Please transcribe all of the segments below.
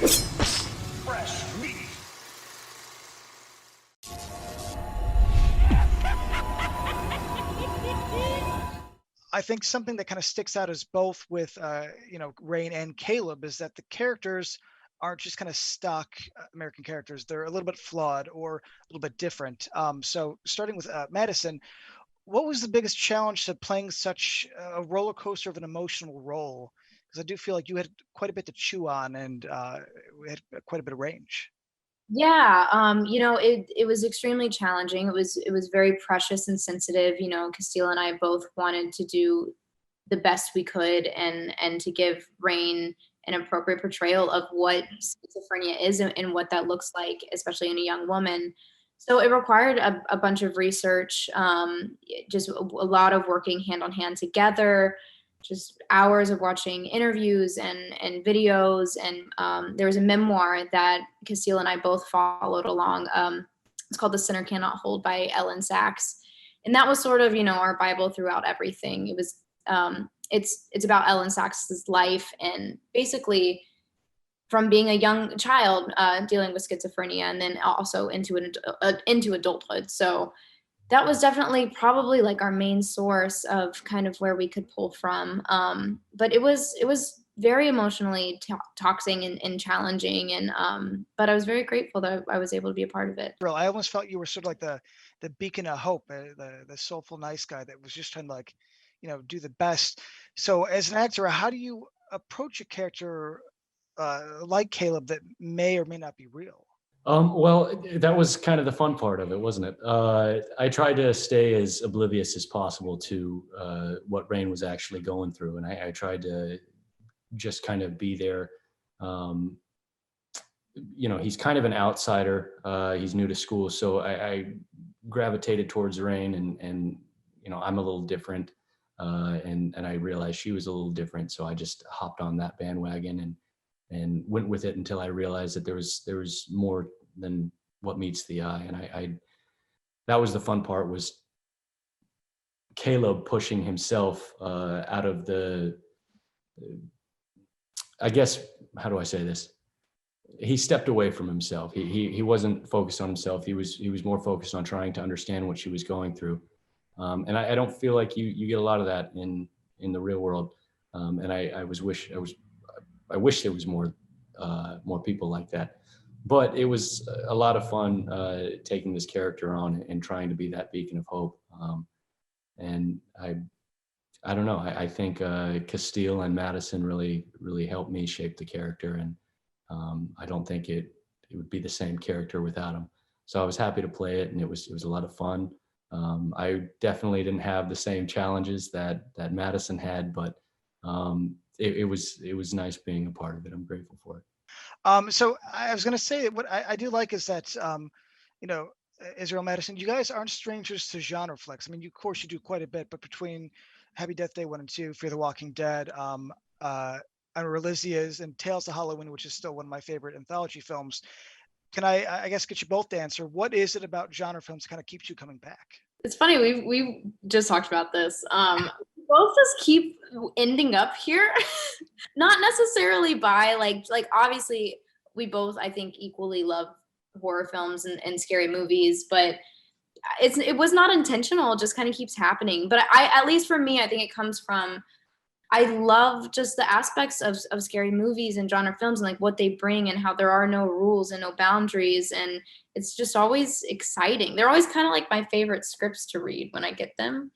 Fresh meat. I think something that kind of sticks out as both with Rain and Caleb is that the characters aren't just kind of stock American characters. They're a little bit flawed or a little bit different. So starting with Madison, what was the biggest challenge to playing such a roller coaster of an emotional role? Because I do feel like you had quite a bit to chew on, and we had quite a bit of range. Yeah, it was extremely challenging. It was very precious and sensitive. Castile and I both wanted to do the best we could and to give Rain an appropriate portrayal of what schizophrenia is and what that looks like, especially in a young woman. So it required a bunch of research, just a lot of working hand on hand together, just hours of watching interviews and videos. And there was a memoir that Castile and I both followed along. It's called The Sinner Cannot Hold by Ellen Sachs. And that was sort of, our Bible throughout everything. It was, it's about Ellen Sachs's life and basically from being a young child dealing with schizophrenia and then also into adulthood. So that was definitely probably like our main source of kind of where we could pull from. But it was very emotionally taxing and challenging. And but I was very grateful that I was able to be a part of it. I almost felt you were sort of like the beacon of hope, the soulful nice guy that was just trying to do the best. So as an actor, how do you approach a character like Caleb that may or may not be real? Well, that was kind of the fun part of it, wasn't it? I tried to stay as oblivious as possible to what Rain was actually going through, and I tried to just kind of be there. He's kind of an outsider. He's new to school, so I gravitated towards Rain, and I'm a little different, and I realized she was a little different, so I just hopped on that bandwagon and went with it until I realized that there was more than what meets the eye. And I that was the fun part, was Caleb pushing himself out of the, I guess, how do I say this? He stepped away from himself. He wasn't focused on himself. He was more focused on trying to understand what she was going through. And I don't feel like you get a lot of that in the real world. And I wish there was more people like that. But it was a lot of fun taking this character on and trying to be that beacon of hope. And I don't know. I think Castille and Madison really helped me shape the character, and I don't think it would be the same character without them. So I was happy to play it, and it was a lot of fun. I definitely didn't have the same challenges that Madison had, but it was nice being a part of it. I'm grateful for it. So I was going to say that what I do like is that, Israel, Madison, you guys aren't strangers to genre flicks. I mean, of course you do quite a bit, but between Happy Death Day 1 and 2, Fear the Walking Dead, Unrealizia's, and Tales of Halloween, which is still one of my favorite anthology films, can I guess, get you both to answer, what is it about genre films that kind of keeps you coming back? It's funny, we just talked about this. Both just keep ending up here. Not necessarily by like obviously we both, I think, equally love horror films and scary movies, but it was not intentional. It just kind of keeps happening. But at least for me, I think it comes from, I love just the aspects of scary movies and genre films and like what they bring and how there are no rules and no boundaries. And it's just always exciting. They're always kind of like my favorite scripts to read when I get them.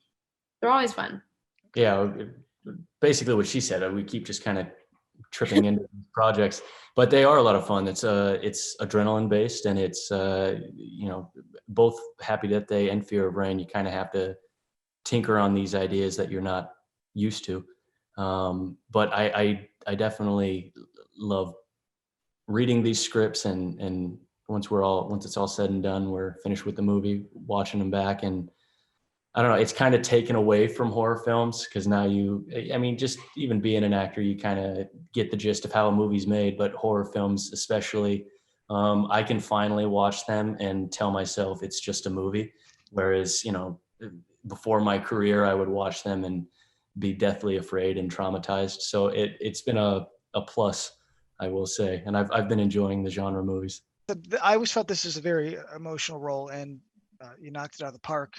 They're always fun. Yeah, basically what she said. We keep just kind of tripping into these projects, but they are a lot of fun. It's adrenaline based, and it's both Happy Death Day and Fear of Rain. You kind of have to tinker on these ideas that you're not used to. But I definitely love reading these scripts, and once it's all said and done, we're finished with the movie, watching them back, and I don't know, it's kind of taken away from horror films because now just even being an actor, you kind of get the gist of how a movie's made, but horror films especially, I can finally watch them and tell myself it's just a movie. Whereas, before my career, I would watch them and be deathly afraid and traumatized. So it's been a plus I will say, and I've been enjoying the genre movies. I always felt this is a very emotional role, and you knocked it out of the park.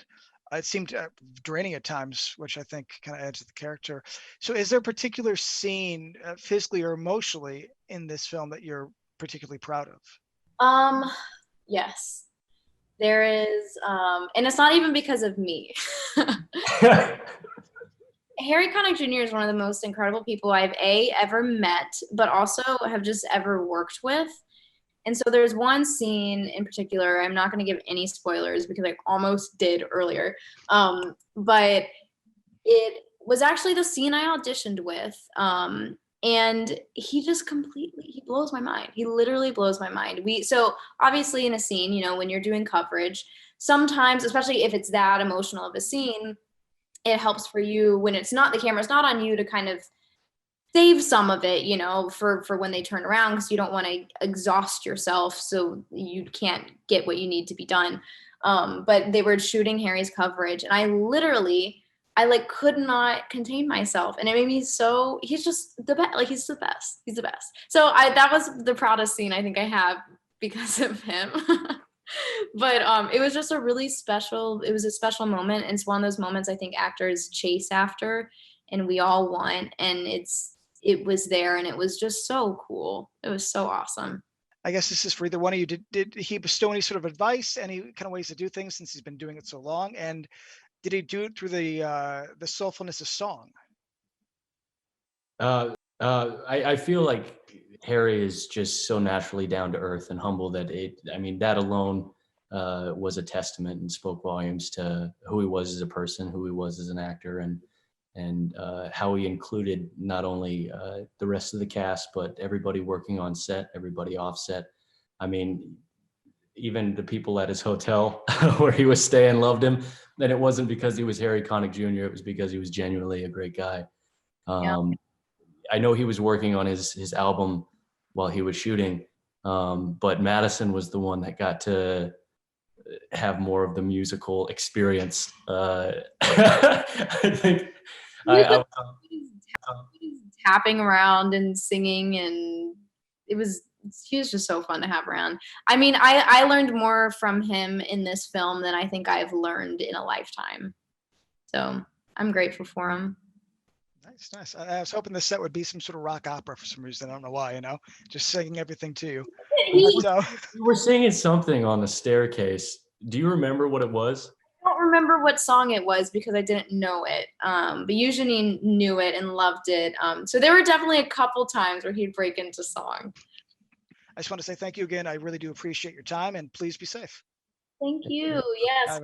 It seemed draining at times, which I think kind of adds to the character. So is there a particular scene, physically or emotionally, in this film that you're particularly proud of? Yes, there is, and it's not even because of me. Harry Connick Jr. is one of the most incredible people I've ever met, but also have just ever worked with. And so there's one scene in particular, I'm not going to give any spoilers because I almost did earlier, but it was actually the scene I auditioned with. And he just he blows my mind. He literally blows my mind. So obviously in a scene, you know, when you're doing coverage, sometimes, especially if it's that emotional of a scene, it helps for you when the camera's not on you to kind of save some of it, you know, for when they turn around, because you don't want to exhaust yourself so you can't get what you need to be done. But they were shooting Harry's coverage, and I like could not contain myself, and it made me so. He's just the best. Like he's the best. He's the best. So that was the proudest scene I think I have because of him. But it was just it was a special moment. And it's one of those moments I think actors chase after and we all want. And it was there, and it was just so cool. It was so awesome. I guess this is for either one of you. Did he bestow any sort of advice, any kind of ways to do things since he's been doing it so long? And did he do it through the soulfulness of song? I feel like Harry is just so naturally down to earth and humble that that alone was a testament and spoke volumes to who he was as a person, who he was as an actor, and how he included not only the rest of the cast, but everybody working on set, everybody off set. I mean, even the people at his hotel where he was staying loved him. And it wasn't because he was Harry Connick Jr. It was because he was genuinely a great guy. Yeah. I know he was working on his album while he was shooting, but Madison was the one that got to have more of the musical experience. I think I tapping around and singing, and he was just so fun to have around. I mean, I learned more from him in this film than I think I've learned in a lifetime. So I'm grateful for him. Nice. I was hoping the set would be some sort of rock opera for some reason. I don't know why, you know, just singing everything to you. We were singing something on the staircase. Do you remember what it was? I don't remember what song it was because I didn't know it. But Eugenie knew it and loved it. So there were definitely a couple times where he'd break into song. I just want to say thank you again. I really do appreciate your time, and please be safe. Thank you. Yes.